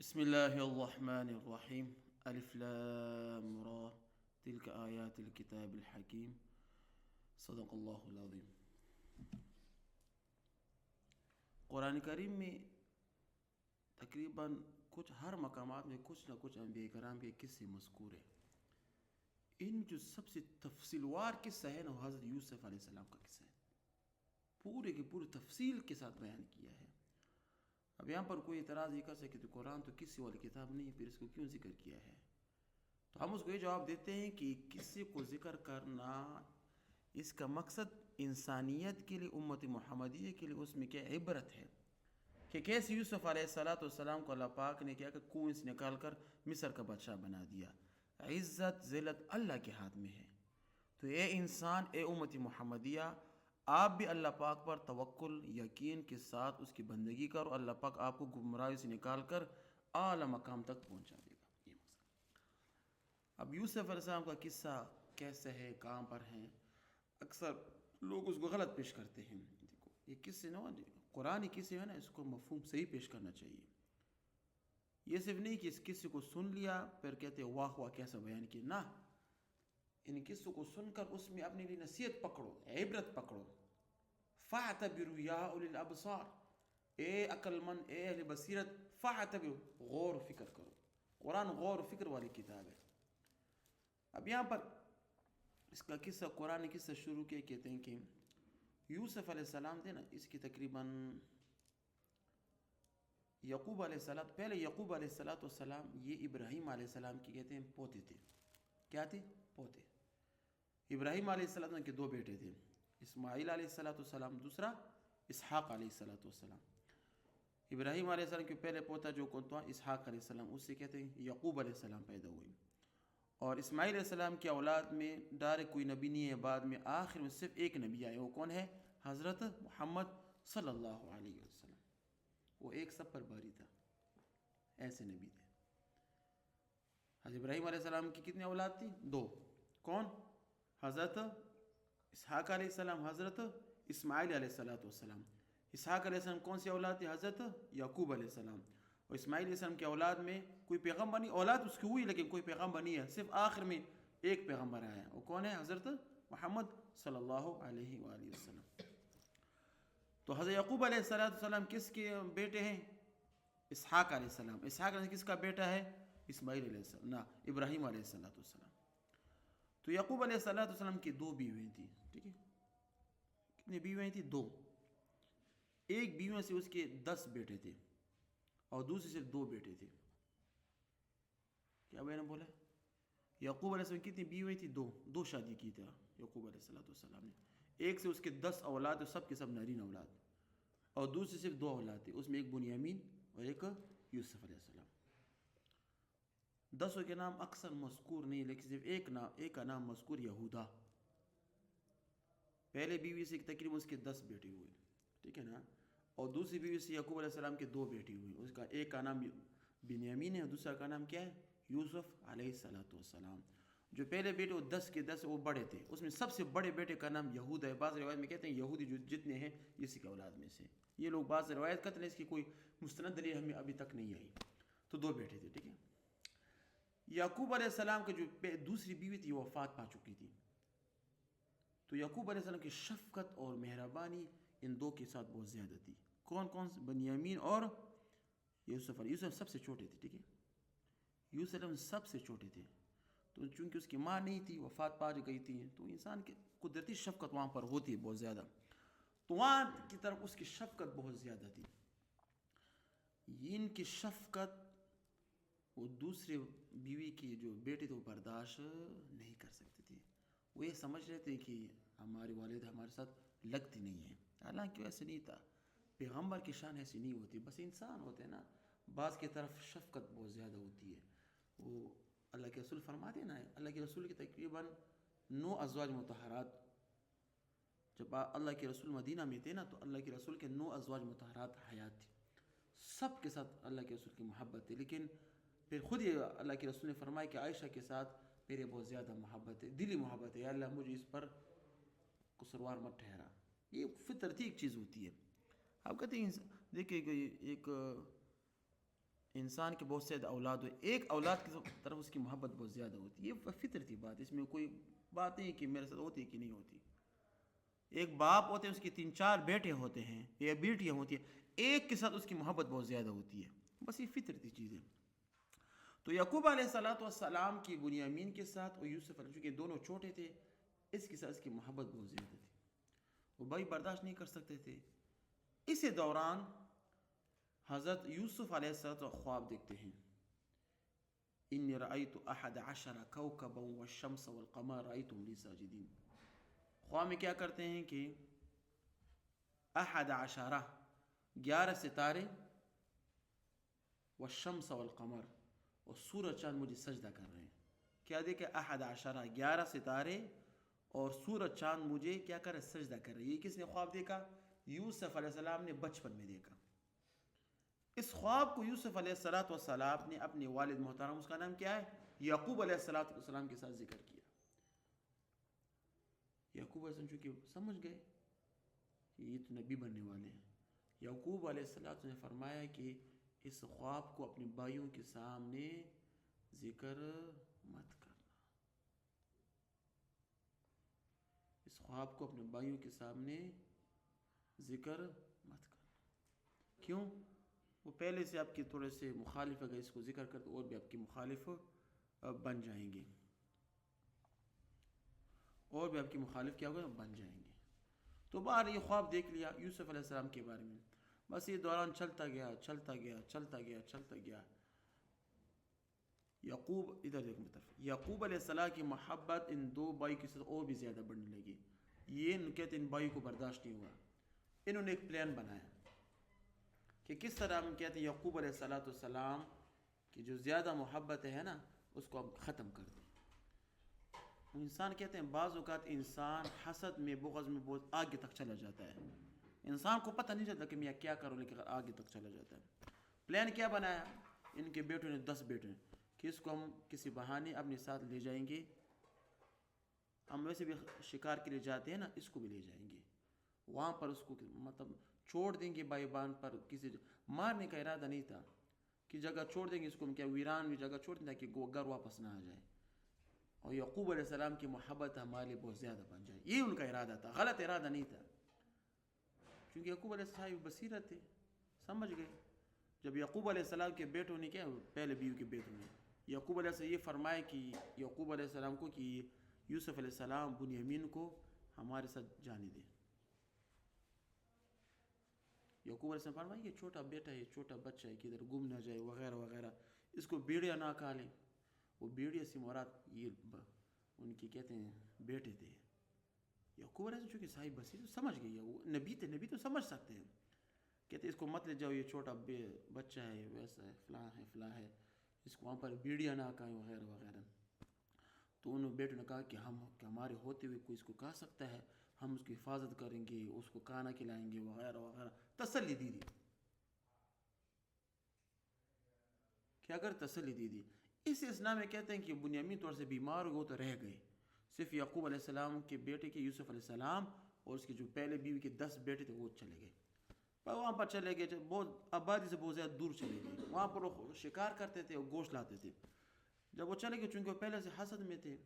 بسم الله الرحمن الرحيم ألف لام را تلك آيات الكتاب الحكيم صدق اللہ العظیم. قرآن کریم میں تقریباً کچھ ہر مقامات میں کچھ نہ کچھ انبیاء کرام کے قصے مذکور ہیں. ان جو سب سے تفصیل وار قصہ ہے نا حضرت یوسف علیہ السلام کا قصہ ہے. پورے کی پوری تفصیل کے ساتھ بیان کیا ہے. اب یہاں پر کوئی اعتراض یہ کر سکے تو قرآن تو قصے والی کتاب نہیں ہے، پھر اس کو کیوں ذکر کیا ہے؟ تو ہم اس کو یہ جواب دیتے ہیں کہ قصے کو ذکر کرنا اس کا مقصد انسانیت کے لیے، امت محمدیہ کے لیے اس میں کیا عبرت ہے کہ کیسے یوسف علیہ السلام کو اللہ پاک نے کیا کہ کنویں سے نکال کر مصر کا بادشاہ بنا دیا. عزت ذلت اللہ کے ہاتھ میں ہے. تو اے انسان، اے امت محمدیہ، آپ بھی اللہ پاک پر توکل یقین کے ساتھ اس کی بندگی کرو. اللہ پاک آپ کو گمراہی سے نکال کر اعلیٰ مقام تک پہنچا دے گا. یہ مقصد. اب یوسف علیہ السلام کا قصہ کیسے ہے، کہاں پر ہیں، اکثر لوگ اس کو غلط پیش کرتے ہیں. دیکھو یہ قصے نا قرآن قصے ہے نا، اس کو مفہوم صحیح پیش کرنا چاہیے. یہ صرف نہیں کہ اس قصے کو سن لیا پھر کہتے واہ واہ کیسا بیان کیا، نہ، ان قصوں کو سن کر اس میں اپنے لیے نصیحت پکڑو، عبرت پکڑو. فاعتبروا یا اولی الابصار، اے عقل مند، اے اہل بصیرت، فاعتبروا، غور و فکر کرو. قرآن غور و فکر والی کتاب ہے. اب یہاں پر اس کا قصہ، قرآن قصہ شروع کیا، کہتے ہیں کہ یوسف علیہ السلام تھے نا، اس کی تقریباً یعقوب علیہ السلام، پہلے یعقوب علیہ السلام یہ ابراہیم علیہ السلام کی کہتے ہیں پوتے تھے. کیا تھے؟ پوتے. ابراہیم علیہ السلام کے دو بیٹے تھے، اسماعیل علیہ السلام، دوسرا اسحاق علیہ السلام. ابراہیم علیہ السلام کے پہلے پوتا جو کون تھا؟ اسحاق علیہ السلام، اس سے کہتے ہیں یعقوب علیہ السلام پیدا ہوئے. اور اسماعیل علیہ السلام کی اولاد میں ڈائریکٹ کوئی نبی نہیں ہے، بعد میں آخر میں صرف ایک نبی آئے. وہ کون ہے؟ حضرت محمد صلی اللہ علیہ وسلم. وہ ایک سب پر باری تھا، ایسے نبی تھے. حضرت ابراہیم علیہ السلام کی کتنی اولاد تھی؟ دو. کون؟ حضرت اسحاق علیہ السلام، حضرت اسماعیل علیہ السلام. اسحاق علیہ السلام کون سی اولاد تھی؟ حضرت یعقوب علیہ السلام. اور اسماعیل علیہ السلام کی اولاد میں کوئی پیغمبر نہیں، اولاد اس کی ہوئی لیکن کوئی پیغمبر نہیں ہے، صرف آخر میں ایک پیغمبر آیا ہے. وہ کون ہے؟ حضرت محمد صلی اللہ علیہ وآلہ وسلم. تو حضرت یعقوب علیہ السلام کس کے بیٹے ہیں؟ اسحاق علیہ السلام. اسحاق علیہ کس کا بیٹا ہے؟ اسماعیل علیہ السلام، نہ، ابراہیم علیہ السلام. تو یعقوب علیہ السلام کی دو بیویں تھیں. ٹھیک ہے، کتنی بیویں تھیں؟ دو. ایک بیویں سے اس کے 10 بیٹے تھے اور دوسری سے 2 بیٹے تھے. کیا میں نے بولا؟ یعقوب علیہ السلام کتنی بیویں تھی؟ دو شادی کی تھا یعقوب علیہ السلام نے. ایک سے اس کے 10 اولاد، سب کے سب نارین اولاد، اور دوسری صرف 2 اولاد تھے، اس میں ایک بنیامین اور ایک یوسف علیہ السلام. 10 کے نام اکثر مذکور نہیں، لیکن صرف ایک کا نام مذکور، یہودا. پہلے بیوی سے تقریباً اس کے 10 بیٹے ہوئے، ٹھیک ہے نا. اور دوسری بیوی سے یعقوب علیہ السلام کے 2 بیٹے ہوئے. اس کا ایک کا نام بنیامین ہے اور دوسرا کا نام کیا ہے؟ یوسف علیہ السلام. جو پہلے بیٹے وہ 10 کے 10 وہ بڑے تھے، اس میں سب سے بڑے بیٹے کا نام یہود ہے. بعض روایت میں کہتے ہیں یہودی جو جتنے ہیں اسی کے اولاد میں سے. یہ لوگ بعض روایت کرتے ہیں، اس کی کوئی مستند دلیل ہمیں ابھی تک نہیں آئی. تو 2 بیٹے تھے، ٹھیک ہے. یعقوب علیہ السلام کی جو دوسری بیوی تھی وہ وفات پا چکی تھی. تو یعقوب علیہ السلام کی شفقت اور مہربانی ان 2 کے ساتھ بہت زیادہ تھی. کون کون؟ بنیامین اور یوسف. یوسف سب سے چھوٹے تھے، ٹھیک ہے. یوسف سب سے چھوٹے تھے. تو چونکہ اس کی ماں نہیں تھی، وفات پا گئی تھی، تو انسان کی قدرتی شفقت وہاں پر ہوتی ہے بہت زیادہ. تو وہاں کی طرف اس کی شفقت بہت زیادہ تھی. ان کی شفقت وہ دوسرے بیوی کی جو بیٹے تھے وہ برداشت نہیں کر سکتے تھے. وہ یہ سمجھ رہے تھے کہ ہماری والد ہمارے ساتھ لگتی نہیں ہے. حالانکہ ایسے نہیں تھا، پیغمبر کی شان ایسی نہیں ہوتی، بس انسان ہوتے ہیں نا، بعض کی طرف شفقت بہت زیادہ ہوتی ہے. وہ اللہ کے رسول فرماتے ہیں نا، اللہ کے رسول کی تقریباً 9 ازواج مطہرات. جب اللہ کے رسول مدینہ میں تھے نا تو اللہ کے رسول کے 9 ازواج مطہرات حیات تھی. سب کے ساتھ اللہ کے رسول کی محبت تھی. لیکن پھر خود ہی اللہ کے رسول نے فرمایا کہ عائشہ کے ساتھ میرے بہت زیادہ محبت ہے، دلی محبت ہے، یا اللہ مجھے اس پر قصوروار مت ٹھہرا. یہ فطرتی ایک چیز ہوتی ہے. آپ کہتے ہیں دیکھیے کہ ایک انسان کے بہت سے اولاد ہوئے، ایک اولاد کی طرف اس کی محبت بہت زیادہ ہوتی ہے، یہ فطرتی بات، اس میں کوئی بات نہیں کہ میرے ساتھ ہوتی کہ نہیں ہوتی. ایک باپ ہوتے ہیں، اس کے 3-4 بیٹے ہوتے ہیں یا بیٹیاں ہوتی ہیں، ایک کے ساتھ اس کی محبت بہت زیادہ ہوتی ہے، بس یہ فطرتی چیز ہے. تو یعقوب علیہ السلام کی بنیامین کے ساتھ اور یوسف علیہ السلام کے دونوں چھوٹے تھے، اس کے ساتھ اس کی محبت بہت زیادہ تھی، وہ بھائی برداشت نہیں کر سکتے تھے. اسی دوران حضرت یوسف علیہ السلام خواب دیکھتے ہیں. انی رأیت 11 کوکبا والشمس والقمر رأیتهم لی ساجدین. خواب میں کیا کرتے ہیں کہ 11 ستارے والشمس والقمر اور سورج چاند مجھے سجدہ کر رہے ہیں. کیا دیکھے 11 ستارے اور سورج چاند مجھے کیا کر رہے، سجدہ کر رہے. یہ کس نے خواب دیکھا؟ یوسف علیہ السلام نے بچپن میں دیکھا. اس خواب کو یوسف علیہ السلام نے اپنے والد محترم، اس کا نام کیا ہے، یعقوب علیہ السلام کے ساتھ ذکر کیا. یعقوب علیہ السلام چونکہ سمجھ گئے کہ یہ تو نبی بننے والے ہیں، یعقوب علیہ السلام نے فرمایا کہ اس خواب کو اپنے بھائیوں کے سامنے ذکر مت کرنا. اس خواب کو اپنے بھائیوں کے سامنے ذکر مت کرنا. کیوں؟ وہ پہلے سے آپ کے تھوڑے سے مخالف، اگر اس کو ذکر کرتے اور بھی آپ کے مخالف بن جائیں گے، اور بھی آپ کے مخالف کیا ہوگا، بن جائیں گے. تو باہر یہ خواب دیکھ لیا یوسف علیہ السلام کے بارے میں. بس یہ دوران چلتا گیا. یعقوب علیہ السلام کی محبت ان دو بھائی کے ساتھ اور بھی زیادہ بڑھنے لگی. یہ کہتے ان بھائی کو برداشت نہیں ہوا. انہوں نے ایک پلان بنایا کہ کس طرح ہم کہتے ہیں یعقوب علیہ السلام کی جو زیادہ محبت ہے نا، اس کو ہم ختم کر دیں. انسان کہتے ہیں بعض اوقات انسان حسد میں، بغض میں بہت آگے تک چلا جاتا ہے. انسان کو پتہ نہیں چلتا کہ میں کیا کروں، لیکن آگے تک چلا جاتا ہے. پلان کیا بنایا ان کے بیٹوں نے، 10 بیٹے ہیں، کہ اس کو ہم کسی بہانے اپنے ساتھ لے جائیں گے. ہم ویسے بھی شکار کے لیے جاتے ہیں نا، اس کو بھی لے جائیں گے. وہاں پر اس کو مطلب چھوڑ دیں گے بائیبان پر. کسی مارنے کا ارادہ نہیں تھا کہ جگہ چھوڑ دیں گے اس کو، ہم کیا ویران میں جگہ چھوڑ دیں تاکہ گھر واپس نہ آ جائے اور یعقوب علیہ السلام کی محبت ہمارے لیے بہت زیادہ بن جائے. یہ ان کا ارادہ تھا، غلط ارادہ نہیں تھا. کیونکہ یعقوب علیہ السلام بصیرت تھے، سمجھ گئے. جب یعقوب علیہ السلام کے بیٹوں نے کیا، پہلے بیوی کے بیٹوں نے یعقوب علیہ السلام یہ فرمایا کہ یعقوب علیہ السلام کو کہ یوسف علیہ السلام بنیامین کو ہمارے ساتھ جانے دے. یعقوب علیہ السلام فرمایا یہ چھوٹا بیٹا ہے، چھوٹا بچہ ہے، کہ ادھر گم نہ جائے وغیرہ وغیرہ، اس کو بیڑیا نہ کھا لیں. وہ بیڑیا سے مراد یہ ان کی کہتے ہیں بیٹے تھے. یعقوب علیہ السلام چونکہ صاحب بصیر سمجھ گئی ہے، وہ نبی تھے، نبی تو سمجھ سکتے ہیں. کہتے اس کو مت لے جاؤ، یہ چھوٹا بچہ ہے، ویسا ہے، فلاں ہے، اس کو وہاں پر بیڑیا نہ کھائیں وغیرہ وغیرہ. تو انہوں بیٹوں نے کہا کہ ہمارے ہوتے ہوئے کوئی اس کو کھا سکتا ہے، ہم اس کی حفاظت کریں گے، اس کو کھانا کھلائیں گے وغیرہ وغیرہ. تسلی دی. کیا کر تسلی دی. اس اسلام میں کہتے ہیں کہ بنیامین طور سے بیمار ہو گئے تو رہ گئے. صرف یعقوب علیہ السلام کے بیٹے کے یوسف علیہ السلام اور اس کے جو پہلے بیوی کے 10 بیٹے تھے وہ چلے گئے. پر وہاں پر چلے گئے، بہت آبادی سے بہت زیادہ دور چلے گئے. وہاں پر وہ شکار کرتے تھے اور گوشت لاتے تھے. جب وہ چلے گئے، چونکہ وہ پہلے سے حسد میں تھے،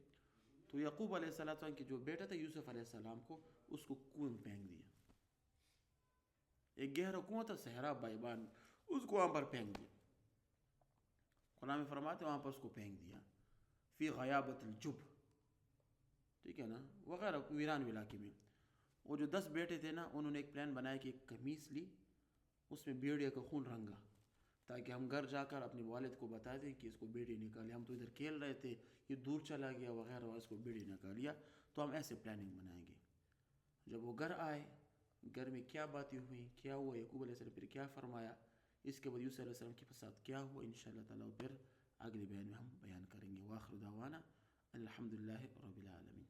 تو یعقوب علیہ السلام کے جو بیٹا تھا یوسف علیہ السلام کو، اس کو کنویں میں پھینک دیا. ایک گہرا کنواں تھا صحرا بائیبان، اس کو وہاں پر پھینک دیا. قرآن میں فرماتے وہاں پر اس کو پھینک دیا. فی غیابت الجب، ٹھیک ہے نا، وغیرہ ویران علاقے میں. وہ جو 10 بیٹے تھے نا، انہوں نے ایک پلان بنایا کہ ایک قمیص لی، اس میں بیڑیا کا خون رنگا، تاکہ ہم گھر جا کر اپنے والد کو بتا دیں کہ اس کو بیڑی نکالے، ہم تو ادھر کھیل رہے تھے، یہ دور چلا گیا وغیرہ، اس کو بیڑی نکالیا. تو ہم ایسے پلاننگ بنائیں گے. جب وہ گھر آئے، گھر میں کیا باتیں ہوئیں، کیا ہوا، یعقوب علیہ السلام پھر کیا فرمایا، اس کے بعد یوسف علیہ السلام کے ساتھ کیا ہوا، انشاءاللہ تعالیٰ پھر اگلے بیان میں ہم بیان کریں گے. وآخر دعوانا الحمدللہ رب العالمین.